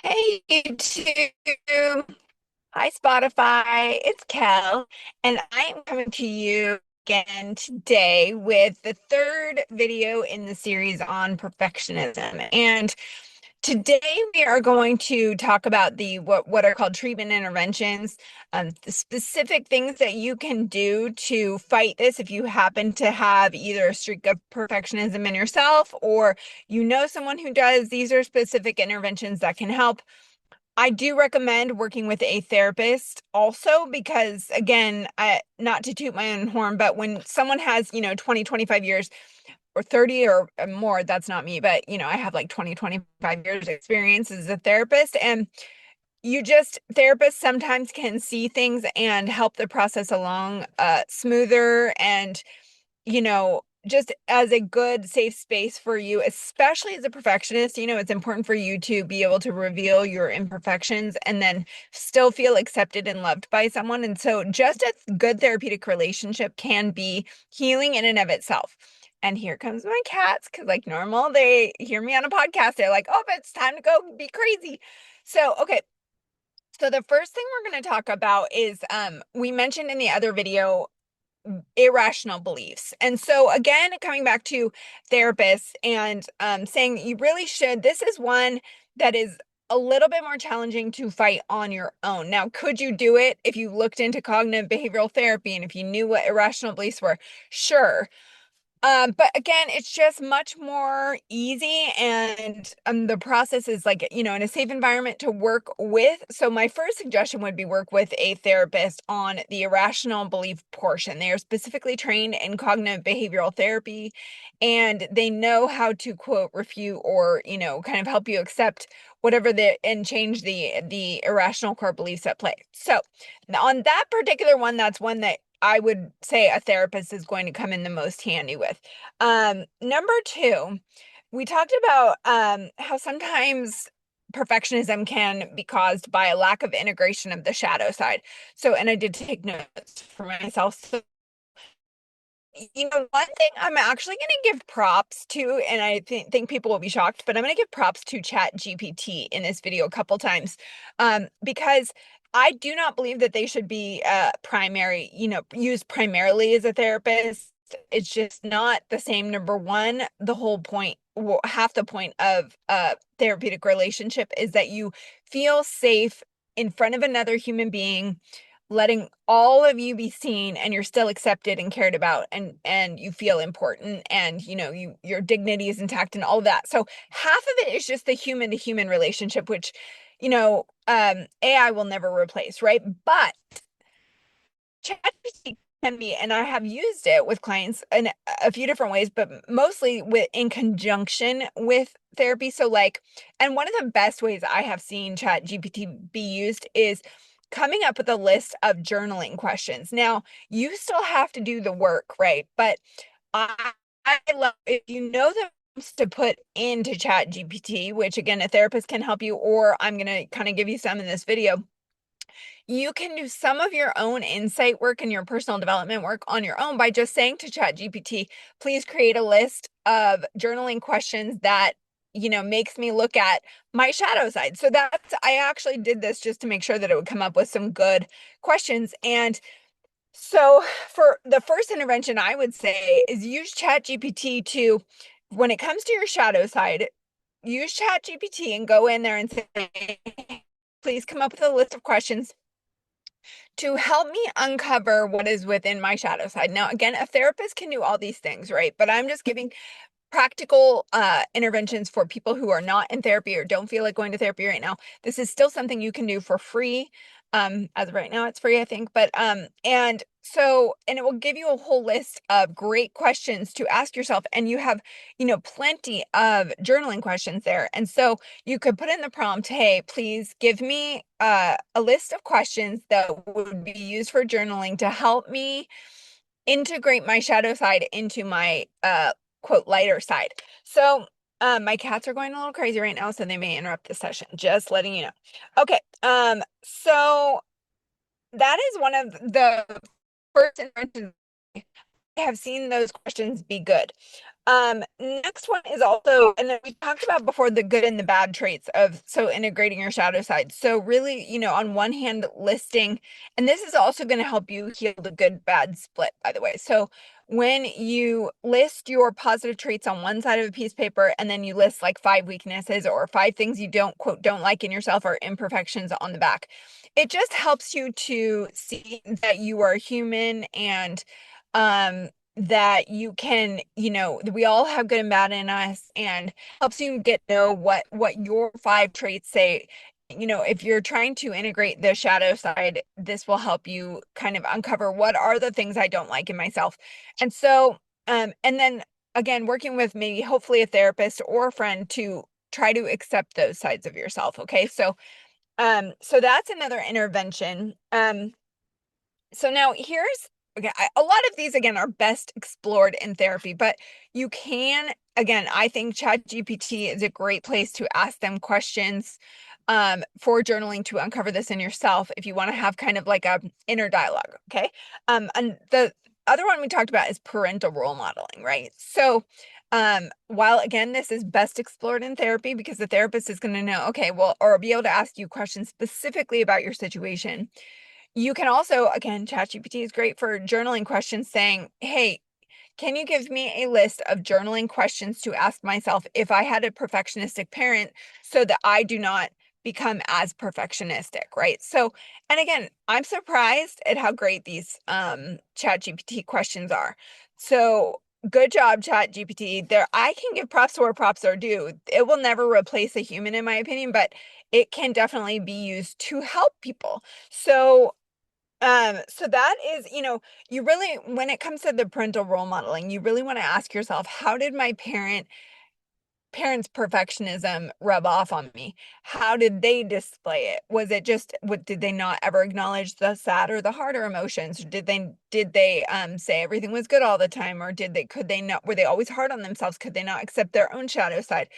Hey, YouTube. Hi, Spotify. It's Kel, and I am coming to you again today with the third video in the series on perfectionism. And today we are going to talk about the what are called treatment interventions, the specific things that you can do to fight this if you happen to have either a streak of perfectionism in yourself or you know someone who does. These are specific interventions that can help. I do recommend working with a therapist also because, again, not to toot my own horn, but when someone has, 20, 25 years or 30 or more, that's not me, but, I have like 20, 25 years experience as a therapist. And therapists sometimes can see things and help the process along smoother and just as a good safe space for you, especially as a perfectionist. It's important for you to be able to reveal your imperfections and then still feel accepted and loved by someone. And so just a good therapeutic relationship can be healing in and of itself. And here comes my cats, because like normal, they hear me on a podcast. They're like, oh, but it's time to go be crazy. So, okay. So the first thing we're going to talk about is we mentioned in the other video irrational beliefs. And so again, coming back to therapists and saying that you really should, this is one that is a little bit more challenging to fight on your own. Now, could you do it if you looked into cognitive behavioral therapy and if you knew what irrational beliefs were? Sure. But again, it's just much more easy and the process is like, in a safe environment to work with. So my first suggestion would be work with a therapist on the irrational belief portion. They are specifically trained in cognitive behavioral therapy and they know how to quote, refute, or, kind of help you accept whatever and change the irrational core beliefs at play. So on that particular one, that's one that I would say a therapist is going to come in the most handy with. Number two, we talked about how sometimes perfectionism can be caused by a lack of integration of the shadow side. So, and I did take notes for myself. So, one thing I'm actually going to give props to, and I think people will be shocked, but I'm going to give props to Chat GPT in this video a couple times, because I do not believe that they should be used primarily as a therapist. It's just not the same. Number one, the whole point, well, half the point of a therapeutic relationship is that you feel safe in front of another human being, letting all of you be seen and you're still accepted and cared about and you feel important and your dignity is intact and all of that. So half of it is just the human to human relationship, which AI will never replace, right? But ChatGPT can be, and I have used it with clients in a few different ways, but mostly in conjunction with therapy. So like, and one of the best ways I have seen ChatGPT be used is coming up with a list of journaling questions. Now, you still have to do the work, right? But I, I love if you know the prompts to put into ChatGPT, which again, a therapist can help you, or I'm going to kind of give you some in this video. You can do some of your own insight work and your personal development work on your own by just saying to ChatGPT, please create a list of journaling questions that makes me look at my shadow side. So I actually did this just to make sure that it would come up with some good questions. And so for the first intervention, I would say is use ChatGPT to, when it comes to your shadow side, use ChatGPT and go in there and say, please come up with a list of questions to help me uncover what is within my shadow side. Now, again, a therapist can do all these things, right? But I'm just giving practical interventions for people who are not in therapy or don't feel like going to therapy right now. This is still something you can do for free. As of right now, it's free, I think. But and it will give you a whole list of great questions to ask yourself, and you have, plenty of journaling questions there. And so you could put in the prompt, hey, please give me a list of questions that would be used for journaling to help me integrate my shadow side into my quote lighter side. So my cats are going a little crazy right now, so they may interrupt the session, just letting you know. Okay, so that is one of the first interventions. I have seen those questions be good. Next one is also, and then we talked about before the good and the bad traits of so integrating your shadow side. So really, on one hand, listing, and this is also going to help you heal the good bad split, by the way. So when you list your positive traits on one side of a piece of paper, and then you list like 5 weaknesses or 5 things you don't quote don't like in yourself or imperfections on the back, it just helps you to see that you are human and um that you can, we all have good and bad in us, and helps you get to know what your 5 traits say. If you're trying to integrate the shadow side, this will help you kind of uncover what are the things I don't like in myself. And so, and then again, working with maybe hopefully a therapist or a friend to try to accept those sides of yourself. Okay. So that's another intervention. So now here's, okay, a lot of these again are best explored in therapy, but you can, again, I think ChatGPT is a great place to ask them questions for journaling to uncover this in yourself if you want to have kind of like a inner dialogue. Okay. And the other one we talked about is parental role modeling, right? So while again, this is best explored in therapy because the therapist is going to know, okay, well, or be able to ask you questions specifically about your situation. You can also, again, ChatGPT is great for journaling questions saying, hey, can you give me a list of journaling questions to ask myself if I had a perfectionistic parent so that I do not become as perfectionistic, right? So, and again, I'm surprised at how great these ChatGPT questions are. So, good job, ChatGPT. There, I can give props where props are due. It will never replace a human, in my opinion, but it can definitely be used to help people. So that is, you really, when it comes to the parental role modeling, you really want to ask yourself, how did my parents' perfectionism rub off on me? How did they display it? Was it just what did they not ever acknowledge the sad or the harder emotions? Did they say everything was good all the time? Or could they not, were they always hard on themselves? Could they not accept their own shadow side?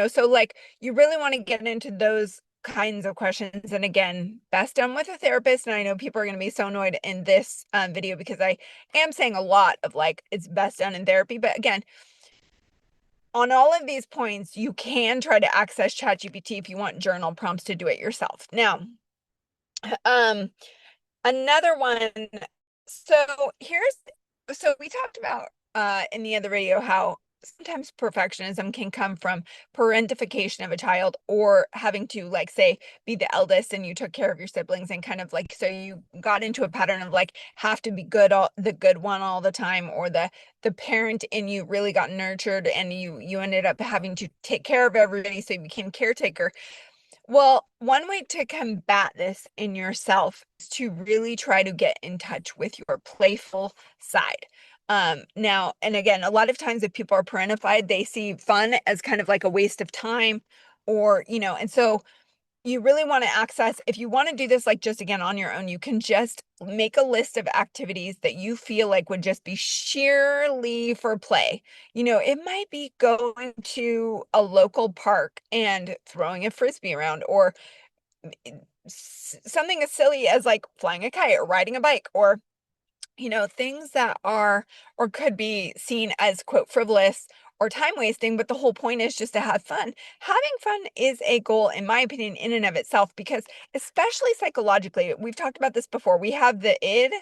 So like you really want to get into those kinds of questions. And again, best done with a therapist. And I know people are going to be so annoyed in this video because I am saying a lot of like it's best done in therapy. But again, on all of these points, you can try to access ChatGPT if you want journal prompts to do it yourself. Now, um, another one. So we talked about in the other video how sometimes perfectionism can come from parentification of a child or having to like say be the eldest and you took care of your siblings and kind of like so you got into a pattern of like have to be the good one all the time, or the parent in you really got nurtured and you ended up having to take care of everybody, so you became caretaker. Well, one way to combat this in yourself is to really try to get in touch with your playful side. Now, and again, a lot of times if people are parentified, they see fun as kind of like a waste of time, or, and so you really want to access, if you want to do this like just again on your own, you can just make a list of activities that you feel like would just be sheerly for play. It might be going to a local park and throwing a frisbee around, or something as silly as like flying a kite or riding a bike, or things that are or could be seen as quote frivolous or time wasting, but the whole point is just to have fun. Having fun is a goal, in my opinion, in and of itself, because especially psychologically, we've talked about this before. We have the id,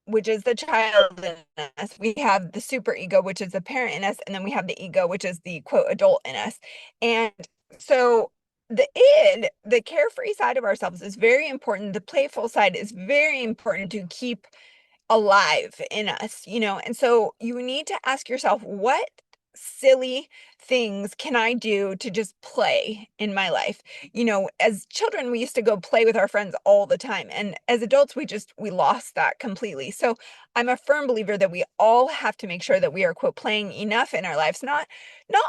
which is the child in us. We have the super ego, which is the parent in us, and then we have the ego, which is the quote adult in us. And so the id, the carefree side of ourselves, is very important. The playful side is very important to keep alive in us, and so you need to ask yourself, what silly things can I do to just play in my life? As children, we used to go play with our friends all the time. And as adults, we lost that completely. So I'm a firm believer that we all have to make sure that we are, quote, playing enough in our lives, not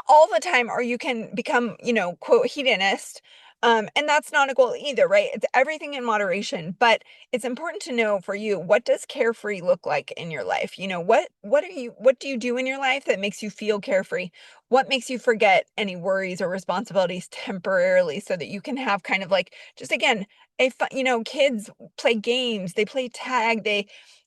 all the time, or you can become, quote, hedonist. And that's not a goal either, right? It's everything in moderation. But it's important to know for you, what does carefree look like in your life? What do you do in your life that makes you feel carefree? What makes you forget any worries or responsibilities temporarily so that you can have kind of like just again kids play games, they play tag,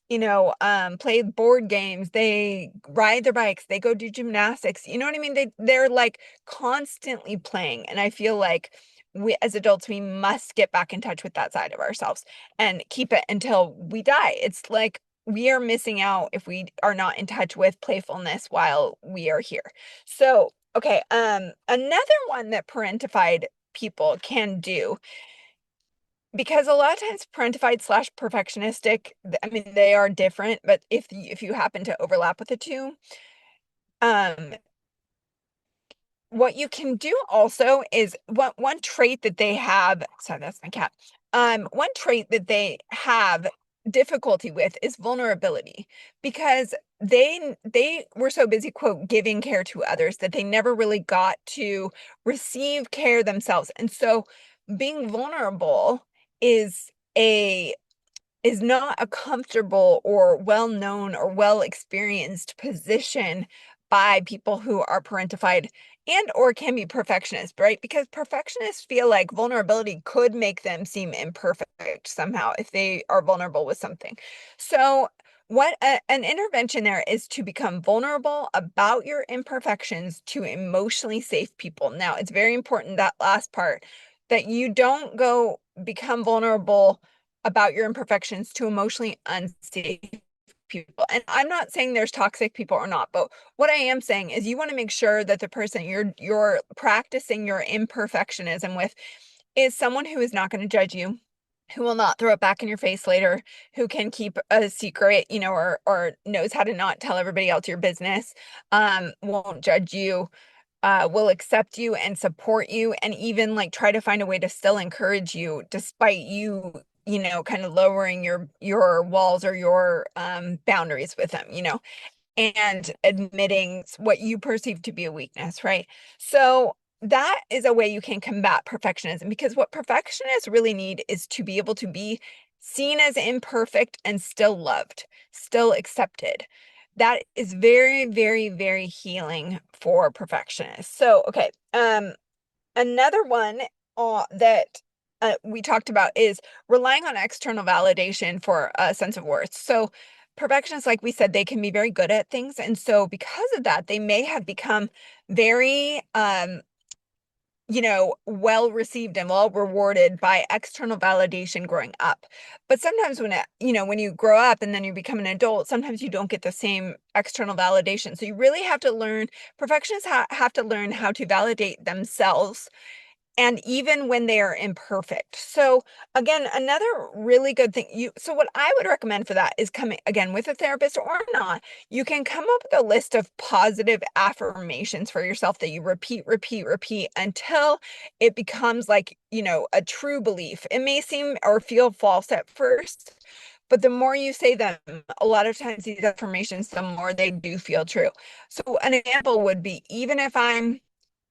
play board games, they ride their bikes, they go do gymnastics. You know what I mean? They're like constantly playing. And I feel like we as adults, we must get back in touch with that side of ourselves and keep it until we die. It's like we are missing out if we are not in touch with playfulness while we are here. So, okay, another one that parentified people can do, because a lot of times parentified slash perfectionistic, I mean, they are different, but if you happen to overlap with the two, um what you can do also is one trait that they have. Sorry, that's my cat. One trait that they have difficulty with is vulnerability, because they were so busy, quote, giving care to others, that they never really got to receive care themselves. And so being vulnerable is a is not a comfortable or well-known or well-experienced position by people who are parentified and or can be perfectionists, right? Because perfectionists feel like vulnerability could make them seem imperfect somehow if they are vulnerable with something. So an intervention there is to become vulnerable about your imperfections to emotionally safe people. Now, it's very important, that last part, that you don't go become vulnerable about your imperfections to emotionally unsafe people. And I'm not saying there's toxic people or not, but what I am saying is you want to make sure that the person you're practicing your imperfectionism with is someone who is not going to judge you, who will not throw it back in your face later, who can keep a secret, or knows how to not tell everybody else your business, won't judge you, will accept you and support you, and even like try to find a way to still encourage you despite you, kind of lowering your walls or your boundaries with them, and admitting what you perceive to be a weakness, right? So that is a way you can combat perfectionism, because what perfectionists really need is to be able to be seen as imperfect and still loved, still accepted. That is very, very, very healing for perfectionists. So, okay, another one that we talked about is relying on external validation for a sense of worth. So, perfectionists, like we said, they can be very good at things. And so, because of that, they may have become very, well received and well rewarded by external validation growing up. But sometimes when you grow up and then you become an adult, sometimes you don't get the same external validation. So, you really have to learn, perfectionists have to learn how to validate themselves, and even when they are imperfect. So again, another really good thing, so what I would recommend for that is coming again with a therapist or not, you can come up with a list of positive affirmations for yourself that you repeat, repeat, repeat until it becomes like, a true belief. It may seem or feel false at first, but the more you say them, a lot of times these affirmations, the more they do feel true. So an example would be, even if I'm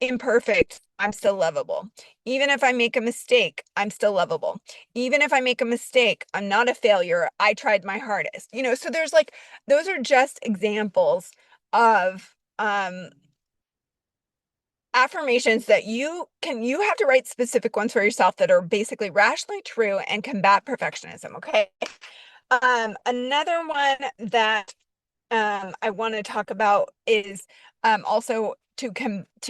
imperfect, I'm still lovable. Even if I make a mistake, I'm still lovable. Even if I make a mistake, I'm not a failure. I tried my hardest. So there's like, those are just examples of affirmations that you have to write specific ones for yourself that are basically rationally true and combat perfectionism, okay? Another one that I want to talk about is also to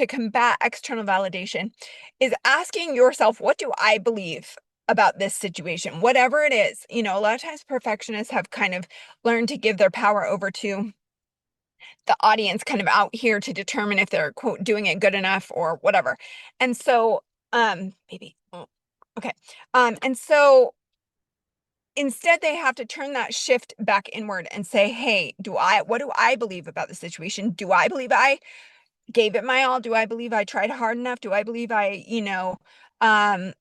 combat external validation, is asking yourself, what do I believe about this situation, whatever it is. A lot of times perfectionists have kind of learned to give their power over to the audience kind of out here to determine if they're, quote, doing it good enough or whatever. And so, maybe, okay. And so instead, they have to turn that shift back inward and say, hey, what do I believe about the situation? Do I believe I gave it my all? Do I believe I tried hard enough? Do I believe I, um,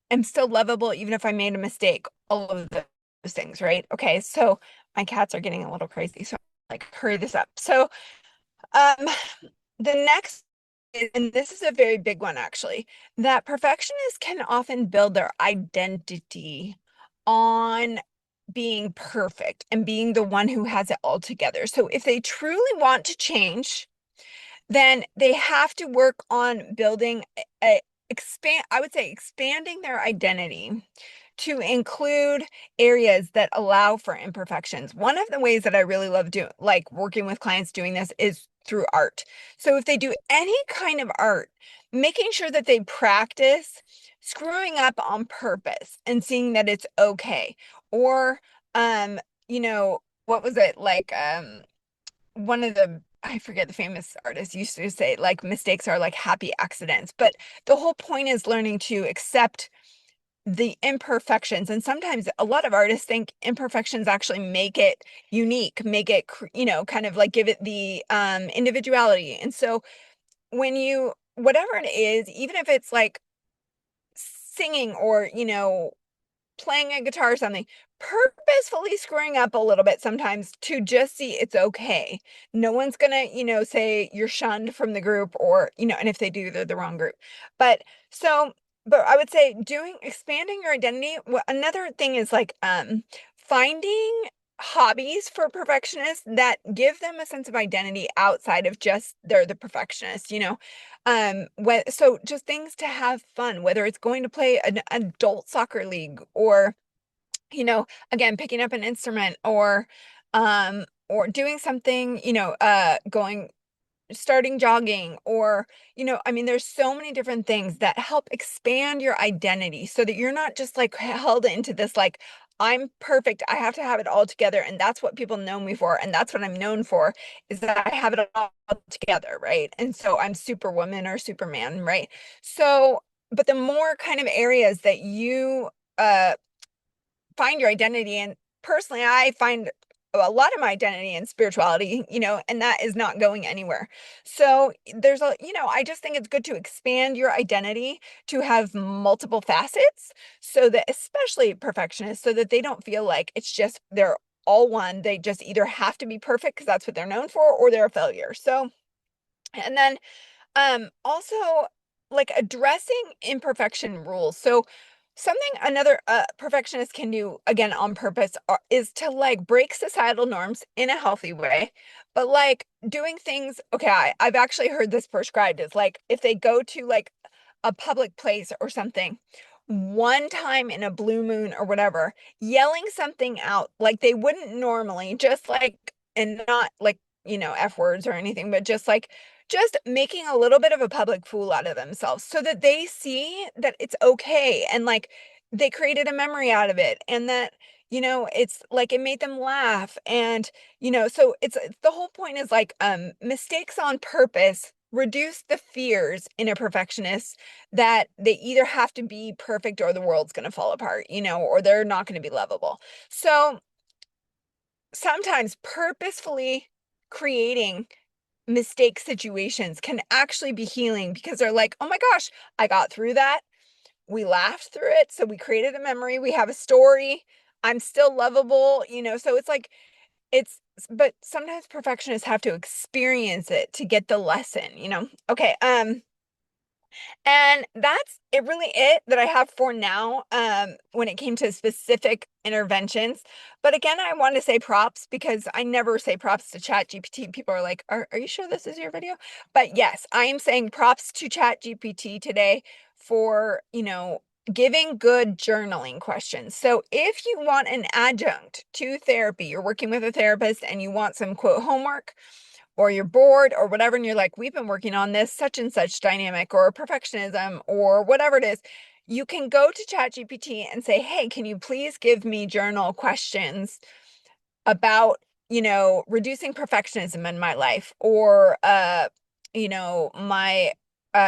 am still lovable even if I made a mistake? All of those things, right? Okay, so my cats are getting a little crazy, so like hurry this up. So, um, the next and this is a very big one actually, that perfectionists can often build their identity on being perfect and being the one who has it all together. So if they truly want to change, then they have to work on building I would say expanding their identity to include areas that allow for imperfections. One of the ways that I really love doing, like working with clients doing this, is through art. So if they do any kind of art, making sure that they practice screwing up on purpose and seeing that it's okay. Or, um, what was it like? One of the I forget the famous artist used to say like mistakes are like happy accidents, but the whole point is learning to accept the imperfections. And sometimes a lot of artists think imperfections actually make it unique, make it, kind of like give it the individuality. And so when you, whatever it is, even if it's like singing or, playing a guitar or something, purposefully screwing up a little bit sometimes to just see it's okay. No one's gonna, say you're shunned from the group or, and if they do, they're the wrong group. But so, but I would say expanding your identity. Another thing is like finding hobbies for perfectionists that give them a sense of identity outside of just they're the perfectionist, so just things to have fun, whether it's going to play an adult soccer league or, again, picking up an instrument or doing something, going starting jogging or, I mean, there's so many different things that help expand your identity so that you're not just like held into this, like, I'm perfect. I have to have it all together. And that's what people know me for. And that's what I'm known for is that I have it all together. Right. And so I'm superwoman or superman. Right. So, but the more kind of areas that you, uh, find your identity in. Personally, I find a lot of my identity in spirituality, and that is not going anywhere. So I just think it's good to expand your identity to have multiple facets so that, especially perfectionists, so that they don't feel like it's just they're all one. They just either have to be perfect because that's what they're known for, or they're a failure. So, and then also like addressing imperfection rules. So something another perfectionist can do again on purpose is to like break societal norms in a healthy way, but like doing things. Okay, I've actually heard this prescribed is like if they go to like a public place or something one time in a blue moon or whatever, yelling something out like they wouldn't normally, just like, and not like, F words or anything, but just making a little bit of a public fool out of themselves so that they see that it's okay and like they created a memory out of it and that it's like it made them laugh and so it's the whole point is like mistakes on purpose reduce the fears in a perfectionist that they either have to be perfect or the world's going to fall apart, or they're not going to be lovable. So sometimes purposefully creating mistake situations can actually be healing because they're like, oh my gosh, I got through that. We laughed through it. So we created a memory. We have a story. I'm still lovable, so it's like, but sometimes perfectionists have to experience it to get the lesson. Okay. And that's it really it that I have for now, when it came to specific interventions. But again, I want to say props because I never say props to ChatGPT. People are like, are you sure this is your video? But yes, I am saying props to ChatGPT today for, giving good journaling questions. So if you want an adjunct to therapy, you're working with a therapist and you want some quote homework, or you're bored or whatever, and you're like, we've been working on this such and such dynamic or perfectionism or whatever it is, you can go to ChatGPT and say, hey, can you please give me journal questions about, reducing perfectionism in my life or, my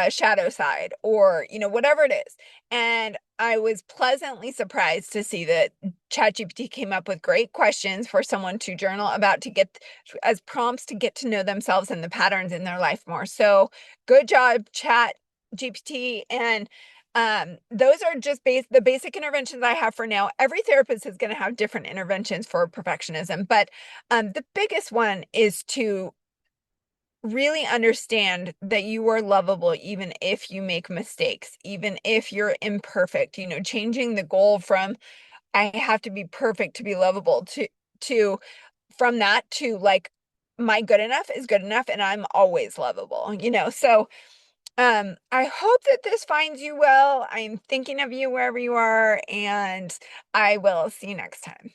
shadow side or, whatever it is. And I was pleasantly surprised to see that ChatGPT came up with great questions for someone to journal about to get as prompts to get to know themselves and the patterns in their life more. So good job, ChatGPT. And those are just the basic interventions I have for now. Every therapist is going to have different interventions for perfectionism, but the biggest one is to really understand that you are lovable even if you make mistakes, even if you're imperfect, changing the goal from I have to be perfect to be lovable to from that to like my good enough is good enough and I'm always lovable. So I hope that this finds you well. I'm thinking of you wherever you are, and I will see you next time.